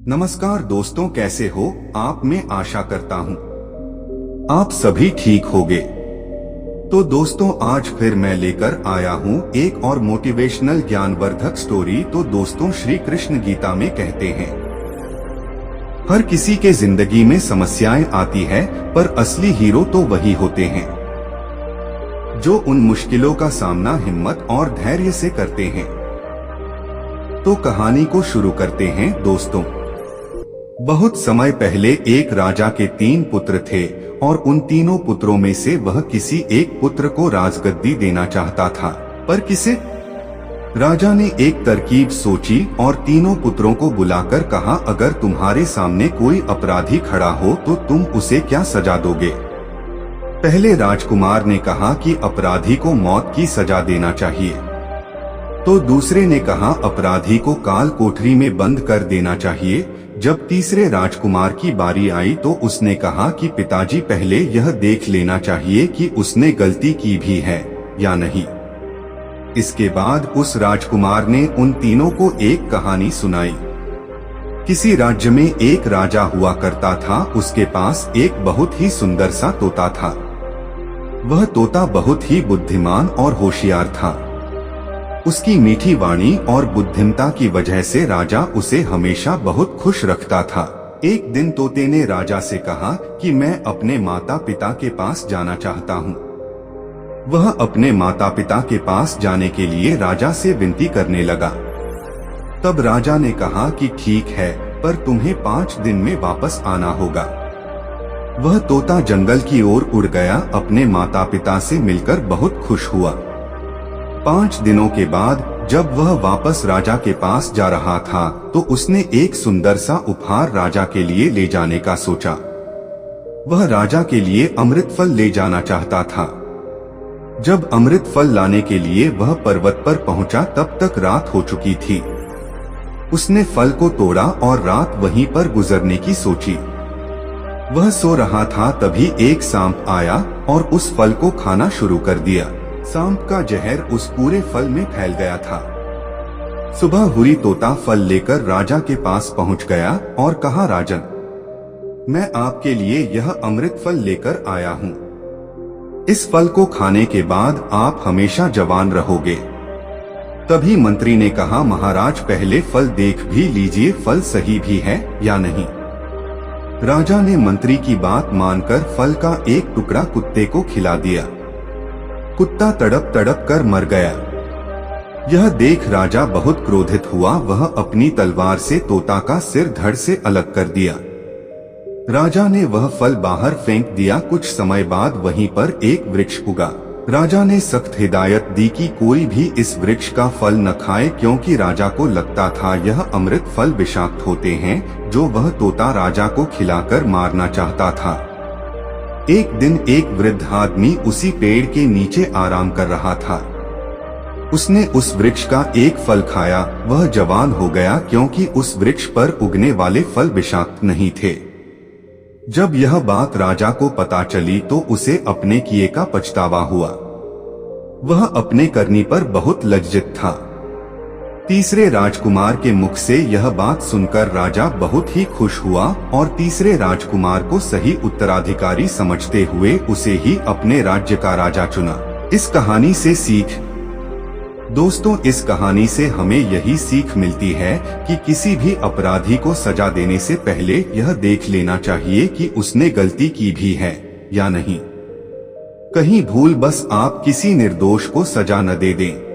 नमस्कार दोस्तों, कैसे हो आप? मैं आशा करता हूँ आप सभी ठीक होंगे। तो दोस्तों, आज फिर मैं लेकर आया हूँ एक और मोटिवेशनल ज्ञानवर्धक स्टोरी। तो दोस्तों, श्री कृष्ण गीता में कहते हैं, हर किसी के जिंदगी में समस्याएं आती है, पर असली हीरो तो वही होते हैं जो उन मुश्किलों का सामना हिम्मत और धैर्य से करते हैं। तो कहानी को शुरू करते हैं दोस्तों। बहुत समय पहले एक राजा के 3 पुत्र थे और उन तीनों पुत्रों में से वह किसी एक पुत्र को राजगद्दी देना चाहता था। पर किसे? राजा ने एक तरकीब सोची और तीनों पुत्रों को बुलाकर कहा, अगर तुम्हारे सामने कोई अपराधी खड़ा हो तो तुम उसे क्या सजा दोगे? पहले राजकुमार ने कहा कि अपराधी को मौत की सजा देना चाहिए। तो दूसरे ने कहा अपराधी को काल कोठरी में बंद कर देना चाहिए। जब तीसरे राजकुमार की बारी आई तो उसने कहा कि पिताजी, पहले यह देख लेना चाहिए कि उसने गलती की भी है या नहीं। इसके बाद उस राजकुमार ने उन तीनों को एक कहानी सुनाई। किसी राज्य में एक राजा हुआ करता था। उसके पास एक बहुत ही सुंदर सा तोता था। वह तोता बहुत ही बुद्धिमान और होशियार था। उसकी मीठी वाणी और बुद्धिमता की वजह से राजा उसे हमेशा बहुत खुश रखता था। एक दिन तोते ने राजा से कहा कि मैं अपने माता पिता के पास जाना चाहता हूँ। वह अपने माता पिता के पास जाने के लिए राजा से विनती करने लगा। तब राजा ने कहा कि ठीक है, पर तुम्हें 5 दिन में वापस आना होगा। वह तोता जंगल की ओर उड़ गया। अपने माता पिता से मिलकर बहुत खुश हुआ। 5 दिनों के बाद जब वह वापस राजा के पास जा रहा था तो उसने एक सुंदर सा उपहार राजा के लिए ले जाने का सोचा। वह राजा के लिए अमृत फल ले जाना चाहता था। जब अमृत फल लाने के लिए वह पर्वत पर पहुंचा तब तक रात हो चुकी थी। उसने फल को तोड़ा और रात वहीं पर गुजरने की सोची। वह सो रहा था, तभी एक सांप आया और उस फल को खाना शुरू कर दिया। सांप का जहर उस पूरे फल में फैल गया था। सुबह हुई, तोता फल लेकर राजा के पास पहुंच गया और कहा, राजन, मैं आपके लिए यह अमृत फल लेकर आया हूं। इस फल को खाने के बाद आप हमेशा जवान रहोगे। तभी मंत्री ने कहा, महाराज, पहले फल देख भी लीजिए, फल सही भी है या नहीं। राजा ने मंत्री की बात मानकर फल का एक टुकड़ा कुत्ते को खिला दिया। कुत्ता तड़प तड़प कर मर गया। यह देख राजा बहुत क्रोधित हुआ। वह अपनी तलवार से तोता का सिर धड़ से अलग कर दिया। राजा ने वह फल बाहर फेंक दिया। कुछ समय बाद वहीं पर एक वृक्ष उगा। राजा ने सख्त हिदायत दी कि कोई भी इस वृक्ष का फल न खाए, क्योंकि राजा को लगता था यह अमृत फल विषाक्त होते हैं, जो वह तोता राजा को खिलाकर मारना चाहता था। एक दिन एक वृद्ध आदमी उसी पेड़ के नीचे आराम कर रहा था। उसने उस वृक्ष का एक फल खाया। वह जवान हो गया, क्योंकि उस वृक्ष पर उगने वाले फल विषाक्त नहीं थे। जब यह बात राजा को पता चली तो उसे अपने किए का पछतावा हुआ। वह अपने करनी पर बहुत लज्जित था। तीसरे राजकुमार के मुख से यह बात सुनकर राजा बहुत ही खुश हुआ और तीसरे राजकुमार को सही उत्तराधिकारी समझते हुए उसे ही अपने राज्य का राजा चुना। इस कहानी से सीख। दोस्तों, इस कहानी से हमें यही सीख मिलती है कि किसी भी अपराधी को सजा देने से पहले यह देख लेना चाहिए कि उसने गलती की भी है या नहीं। कहीं भूल बस आप किसी निर्दोष को सजा न दे दें।